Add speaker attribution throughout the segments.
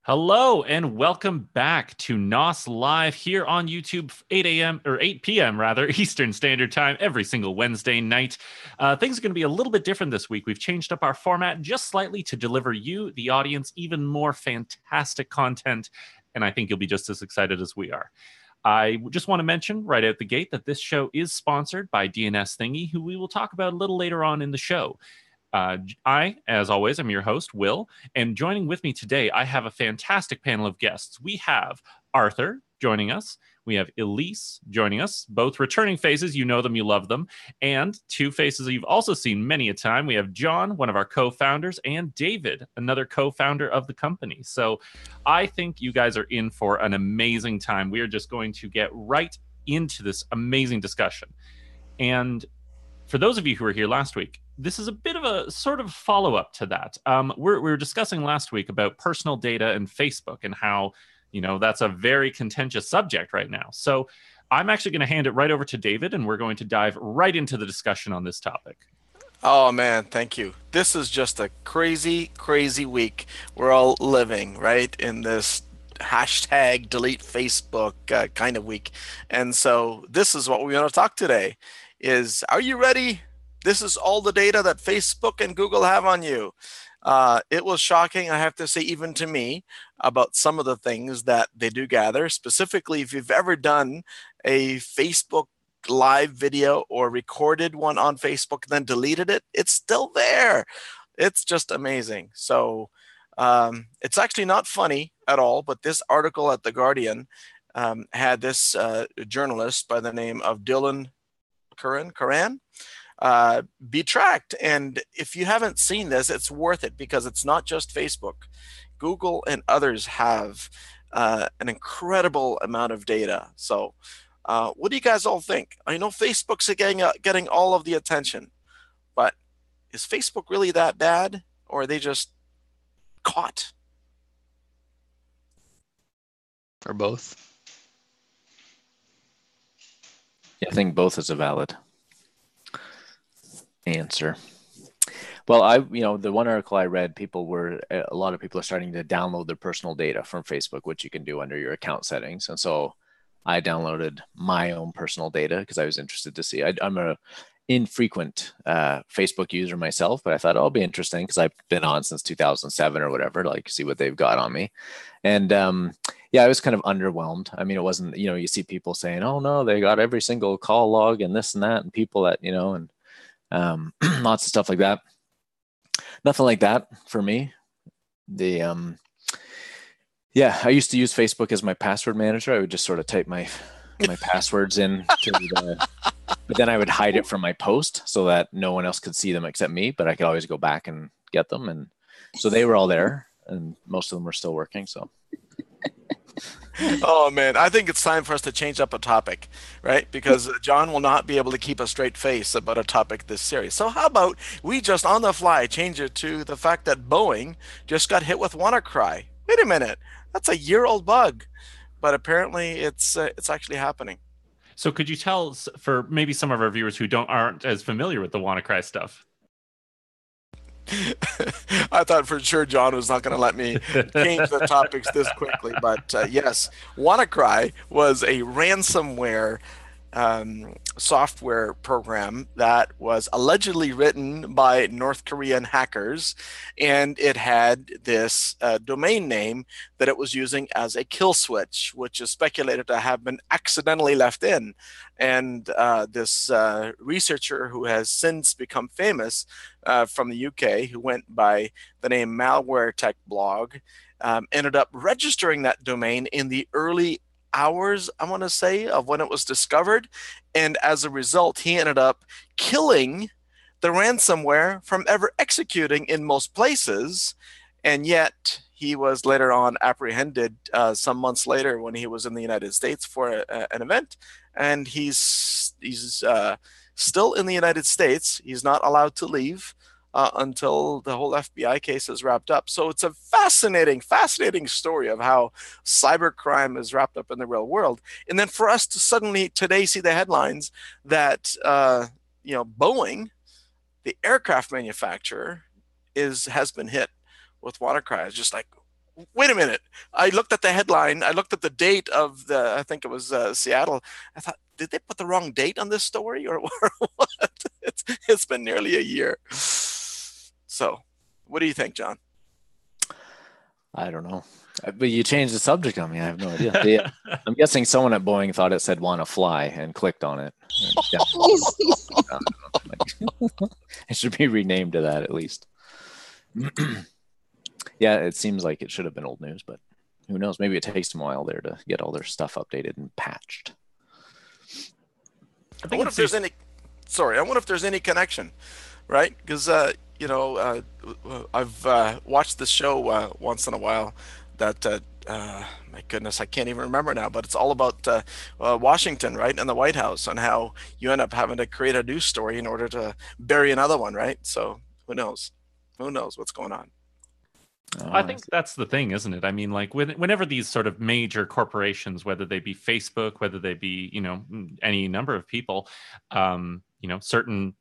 Speaker 1: Hello and welcome back to NOS Live here on YouTube, 8 a.m. or 8 p.m. rather, Eastern Standard Time every single Wednesday night. Things are going to be a little bit different this week. We've changed up our format just slightly to deliver you, the audience, even more fantastic content, and I think you'll be just as excited as we are. I just want to mention right out the gate that this show is sponsored by DNS Thingy, who we will talk about a little later on in the show. As always, I'm your host, Will, and joining with me today, I have a fantastic panel of guests. We have Arthur joining us. We have Elyse joining us, both returning faces. You know them, you love them. And two faces you've also seen many a time. We have John, one of our co-founders, and David, another co-founder of the company. So I think you guys are in for an amazing time. We are just going to get right into this amazing discussion. And for those of you who were here last week, this is a bit of a sort of follow-up to that. We were discussing last week about personal data and Facebook and how, that's a very contentious subject right now. So I'm actually going to hand it right over to David, and we're going to dive right into the discussion on this topic.
Speaker 2: Oh man, thank you. This is just a crazy, crazy week. We're all living, right, in this hashtag delete Facebook kind of week. And so this is what we want to talk today is, are you ready? This is all the data that Facebook and Google have on you. It was shocking, I have to say, even to me, about some of the things that they do gather. Specifically, if you've ever done a Facebook live video or recorded one on Facebook and then deleted it, it's still there. It's just amazing. So it's actually not funny at all, but this article at The Guardian had this journalist by the name of Dylan Curran be tracked. And if you haven't seen this, it's worth it because it's not just Facebook. Google and others have an incredible amount of data. So what do you guys all think? I know Facebook's getting all of the attention, but is Facebook really that bad, or are they just caught?
Speaker 3: Or both?
Speaker 4: Yeah, I think both is a valid answer. Well, the one article I read, a lot of people are starting to download their personal data from Facebook, which you can do under your account settings. And so I downloaded my own personal data because I was interested to see. I'm a infrequent Facebook user myself, but I thought, it'll be interesting because I've been on since 2007 or whatever, like see what they've got on me. And I was kind of underwhelmed. I mean, it wasn't, you see people saying, oh no, they got every single call log and this and that, and people that, and lots of stuff like that. Nothing like that for me. I used to use Facebook as my password manager. I would just sort of type my passwords in but then I would hide it from my post so that no one else could see them except me, but I could always go back and get them. And so they were all there and most of them were still working. So
Speaker 2: Oh man, I think it's time for us to change up a topic, right? Because John will not be able to keep a straight face about a topic this serious. So how about we just on the fly change it to the fact that Boeing just got hit with WannaCry. Wait a minute, that's a year-old bug, but apparently it's actually happening.
Speaker 1: So could you tell, for maybe some of our viewers who aren't as familiar with the WannaCry stuff?
Speaker 2: I thought for sure John was not going to let me change the topics this quickly, but yes, WannaCry was a ransomware software program that was allegedly written by North Korean hackers, and it had this domain name that it was using as a kill switch, which is speculated to have been accidentally left in. And this researcher who has since become famous from the UK, who went by the name Malware Tech Blog, ended up registering that domain in the early hours, I want to say, of when it was discovered. And as a result, he ended up killing the ransomware from ever executing in most places. And yet he was later on apprehended some months later when he was in the United States for an event. And he's still in the United States. He's not allowed to leave until the whole FBI case is wrapped up. So it's a fascinating story of how cybercrime is wrapped up in the real world. And then for us to suddenly today see the headlines that Boeing, the aircraft manufacturer, has been hit with WannaCry. It's just like, wait a minute. I looked at the headline. I looked at the date of I think it was Seattle. I thought, did they put the wrong date on this story or what? It's been nearly a year. So what do you think, John?
Speaker 4: I don't know. But you changed the subject on me. I have no idea. I'm guessing someone at Boeing thought it said "wanna fly" and clicked on it. It should be renamed to that at least. Yeah, it seems like it should have been old news, but who knows? Maybe it takes them a while there to get all their stuff updated and patched.
Speaker 2: I wonder if there's any. Sorry, I wonder if there's any connection, right? Because I've watched this show once in a while. That my goodness, I can't even remember now. But it's all about Washington, right, and the White House, and how you end up having to create a news story in order to bury another one, right? So who knows? Who knows what's going on?
Speaker 1: I think that's the thing, isn't it? I mean, like whenever these sort of major corporations, whether they be Facebook, whether they be, any number of people, certain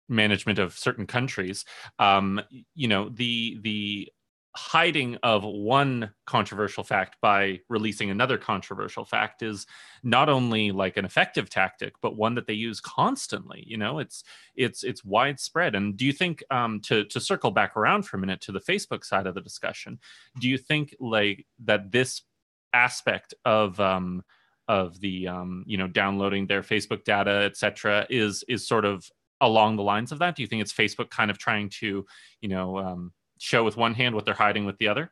Speaker 1: management of certain countries, the hiding of one controversial fact by releasing another controversial fact is not only like an effective tactic, but one that they use constantly. It's widespread. And do you think, to circle back around for a minute to the Facebook side of the discussion, do you think like that this aspect of the downloading their Facebook data, etc., is sort of along the lines of that? Do you think it's Facebook kind of trying to show with one hand what they're hiding with the other?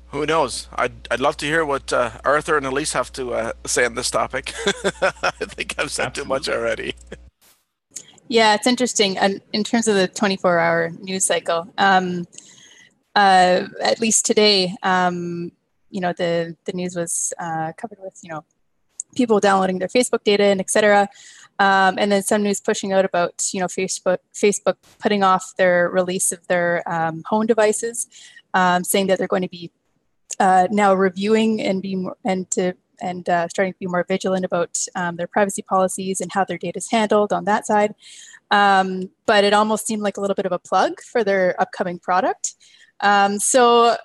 Speaker 2: Who knows? I'd love to hear what Arthur and Elyse have to say on this topic. I think I've said too much already.
Speaker 5: Yeah, it's interesting. And in terms of the 24-hour news cycle, at least today, the news was covered with people downloading their Facebook data and et cetera. And then some news pushing out about, Facebook putting off their release of their home devices, saying that they're going to be now reviewing and starting to be more vigilant about their privacy policies and how their data is handled on that side. But it almost seemed like a little bit of a plug for their upcoming product. So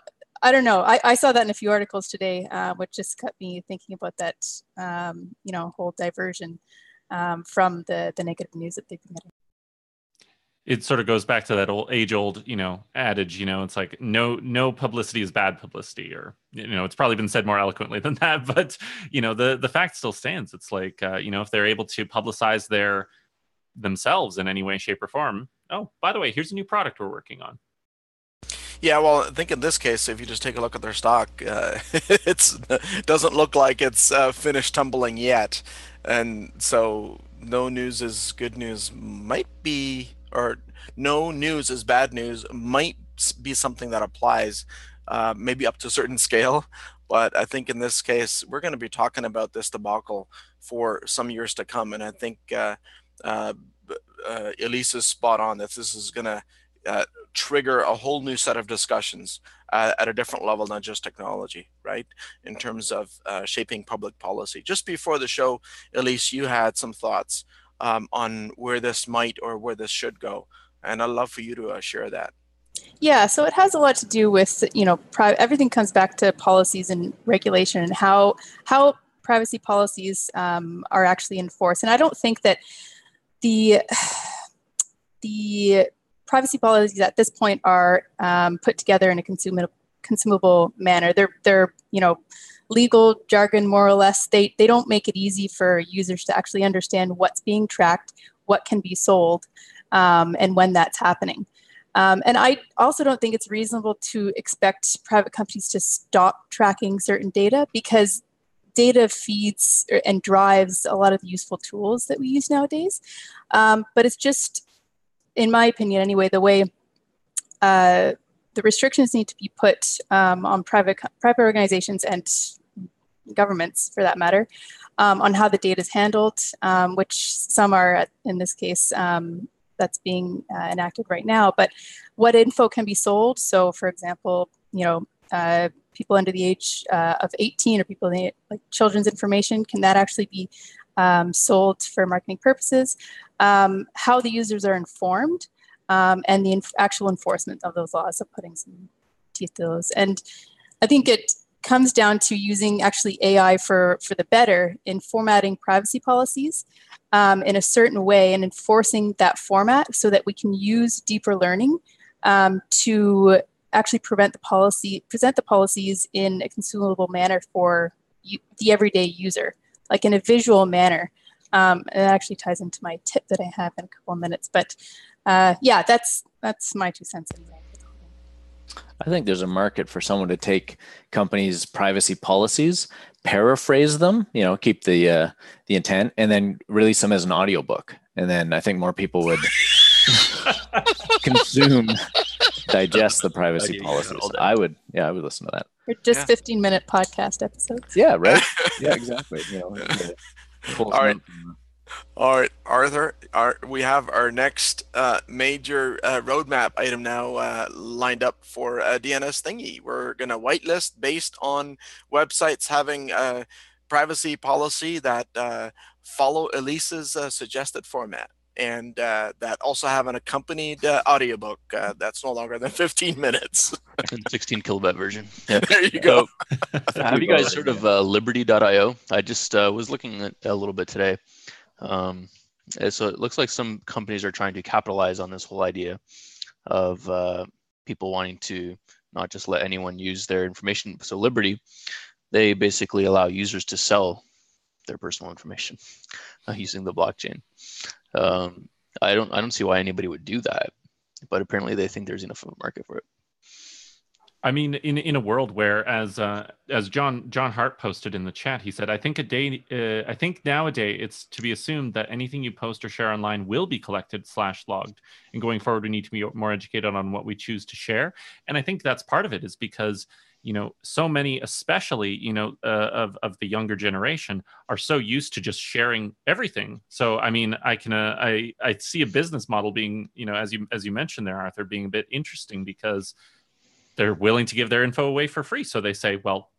Speaker 5: I don't know. I saw that in a few articles today, which just got me thinking about that, whole diversion from the negative news that they've been getting.
Speaker 1: It sort of goes back to that age-old, adage. It's like no publicity is bad publicity, or it's probably been said more eloquently than that. But the fact still stands. It's like if they're able to publicize themselves in any way, shape, or form. Oh, by the way, here's a new product we're working on.
Speaker 2: Yeah, well, I think in this case, if you just take a look at their stock, it doesn't look like it's finished tumbling yet. And so no news is good news might be, or no news is bad news might be something that applies maybe up to a certain scale. But I think in this case, we're going to be talking about this debacle for some years to come. And I think Elyse is spot on that this is going to trigger a whole new set of discussions at a different level than just technology, right? In terms of shaping public policy. Just before the show, Elyse, you had some thoughts on where this might or where this should go. And I'd love for you to share that.
Speaker 5: Yeah, so it has a lot to do with, everything comes back to policies and regulation and how privacy policies are actually enforced. And I don't think that the privacy policies at this point are put together in a consumable manner. They're legal jargon, more or less. They don't make it easy for users to actually understand what's being tracked, what can be sold, and when that's happening. And I also don't think it's reasonable to expect private companies to stop tracking certain data, because data feeds and drives a lot of the useful tools that we use nowadays. But it's just, in my opinion anyway, the way the restrictions need to be put on private organizations and governments, for that matter, on how the data is handled, which some are, in this case, that's being enacted right now. But what info can be sold? So, for example, people under the age of 18, or people like children's information, can that actually be sold for marketing purposes? How the users are informed, and the actual enforcement of those laws, so putting some teeth to those. And I think it comes down to using actually AI for the better in formatting privacy policies in a certain way and enforcing that format so that we can use deeper learning to actually present the policies in a consumable manner for the everyday user, like in a visual manner. It actually ties into my tip that I have in a couple of minutes. But yeah, that's my 2 cents in there.
Speaker 4: I think there's a market for someone to take companies' privacy policies, paraphrase them, keep the intent, and then release them as an audiobook. And then I think more people would digest the privacy policies. I would listen to that.
Speaker 5: Or just 15-minute podcast episodes.
Speaker 4: Yeah, right. Yeah, exactly.
Speaker 2: All right, Arthur, we have our next major roadmap item now lined up for DNS Thingy. We're going to whitelist based on websites having a privacy policy that follow Elyse's suggested format, and that also have an accompanied audiobook that's no longer than 15 minutes.
Speaker 3: 16 kilobyte version.
Speaker 2: Yeah. There you go.
Speaker 3: Have you guys heard of liberty.io? I just was looking at a little bit today. So it looks like some companies are trying to capitalize on this whole idea of people wanting to not just let anyone use their information. So Liberty, they basically allow users to sell their personal information using the blockchain. I don't see why anybody would do that, but apparently they think there's enough of a market for it.
Speaker 1: I mean, in a world where, as John Hart posted in the chat, he said, I think nowadays it's to be assumed that anything you post or share online will be collected / logged. And going forward, we need to be more educated on what we choose to share. And I think that's part of it, is because so many, especially of the younger generation, are so used to just sharing everything. So I mean, I see a business model being, as you mentioned there, Arthur, being a bit interesting, because they're willing to give their info away for free. So they say, well,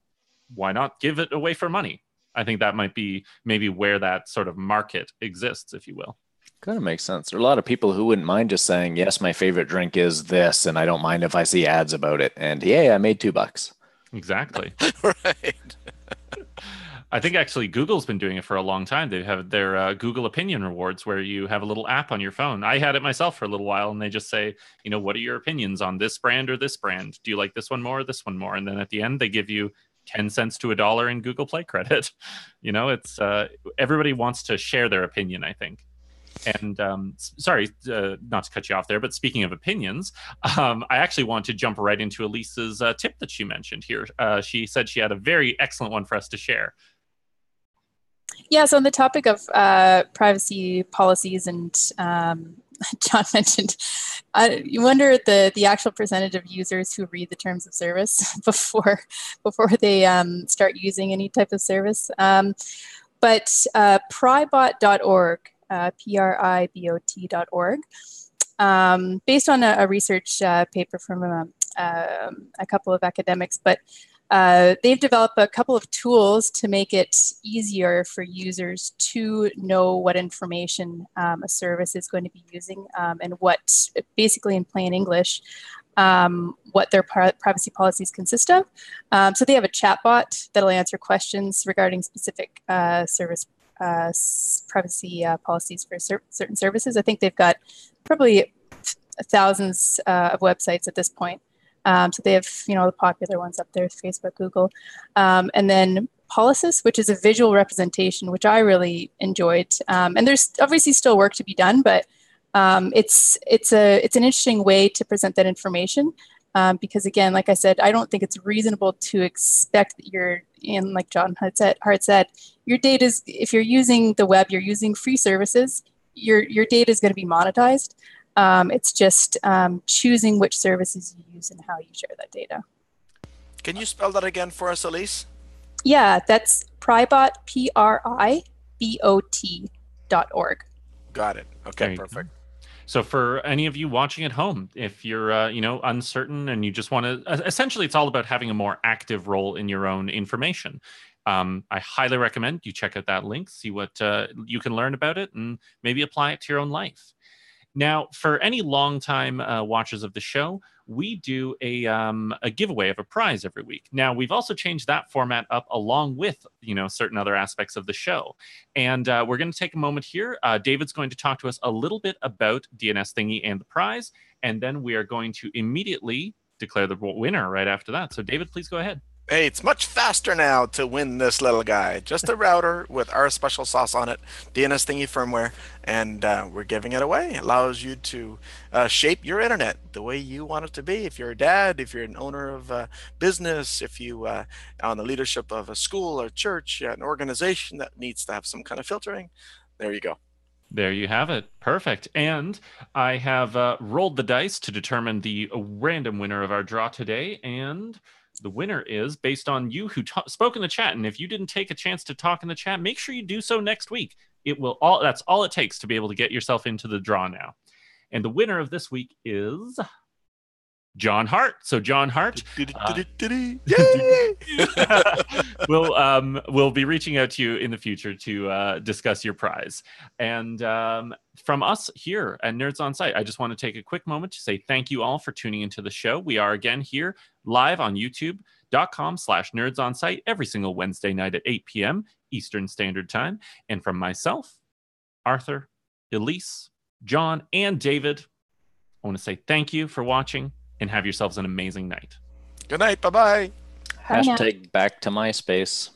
Speaker 1: why not give it away for money? I think that might be maybe where that sort of market exists, if you will.
Speaker 4: Kind of makes sense. There are a lot of people who wouldn't mind just saying, yes, my favorite drink is this, and I don't mind if I see ads about it. And yay, I made $2.
Speaker 1: Exactly.
Speaker 2: Right.
Speaker 1: I think actually Google's been doing it for a long time. They have their Google Opinion Rewards, where you have a little app on your phone. I had it myself for a little while, and they just say, what are your opinions on this brand or this brand? Do you like this one more or this one more? And then at the end, they give you 10 cents to $1 in Google Play credit. It's everybody wants to share their opinion, I think. And sorry, not to cut you off there, but speaking of opinions, I actually want to jump right into Elyse's tip that she mentioned here. She said she had a very excellent one for us to share.
Speaker 5: Yeah, so on the topic of privacy policies, and John mentioned, you wonder the actual percentage of users who read the terms of service before they start using any type of service. But pribot.org, pribot.org, based on a research paper from a couple of academics, but they've developed a couple of tools to make it easier for users to know what information a service is going to be using, and what, basically in plain English, what their privacy policies consist of. So they have a chatbot that'll answer questions regarding specific service privacy policies for certain services. I think they've got probably thousands of websites at this point. So they have, the popular ones up there, Facebook, Google, and then Policies, which is a visual representation, which I really enjoyed. And there's obviously still work to be done, but it's an interesting way to present that information. Because again, like I said, I don't think it's reasonable to expect that like John Hart said, your data is, if you're using the web, you're using free services, your data is going to be monetized. It's just choosing which services you use and how you share that data.
Speaker 2: Can you spell that again for us, Elyse?
Speaker 5: Yeah, that's pribot, pribot.org.
Speaker 2: Got it. Okay, perfect.
Speaker 1: So for any of you watching at home, if you're uncertain and you just want to, essentially it's all about having a more active role in your own information. I highly recommend you check out that link, see what you can learn about it, and maybe apply it to your own life. Now, for any longtime watchers of the show, we do a giveaway of a prize every week. Now, we've also changed that format up along with, certain other aspects of the show. And we're going to take a moment here. David's going to talk to us a little bit about DNS Thingy and the prize. And then we are going to immediately declare the winner right after that. So, David, please go ahead.
Speaker 2: Hey, it's much faster now to win this little guy. Just a router with our special sauce on it, DNS Thingy firmware, and we're giving it away. It allows you to shape your internet the way you want it to be. If you're a dad, if you're an owner of a business, if you on the leadership of a school or church, an organization that needs to have some kind of filtering, there you go.
Speaker 1: There you have it. Perfect. And I have rolled the dice to determine the random winner of our draw today, and the winner is based on you who spoke in the chat. And if you didn't take a chance to talk in the chat, make sure you do so next week. That's all it takes to be able to get yourself into the draw now. And the winner of this week is John Hart. So John Hart, we'll be reaching out to you in the future to discuss your prize. And from us here at Nerds on Site, I just want to take a quick moment to say thank you all for tuning into the show. We are again here live on youtube.com/nerdsonsite every single Wednesday night at 8 p.m. Eastern Standard Time. And from myself, Arthur, Elyse, John, and David, I want to say thank you for watching and have yourselves an amazing night.
Speaker 2: Good night. Bye-bye.
Speaker 4: Hashtag back to MySpace.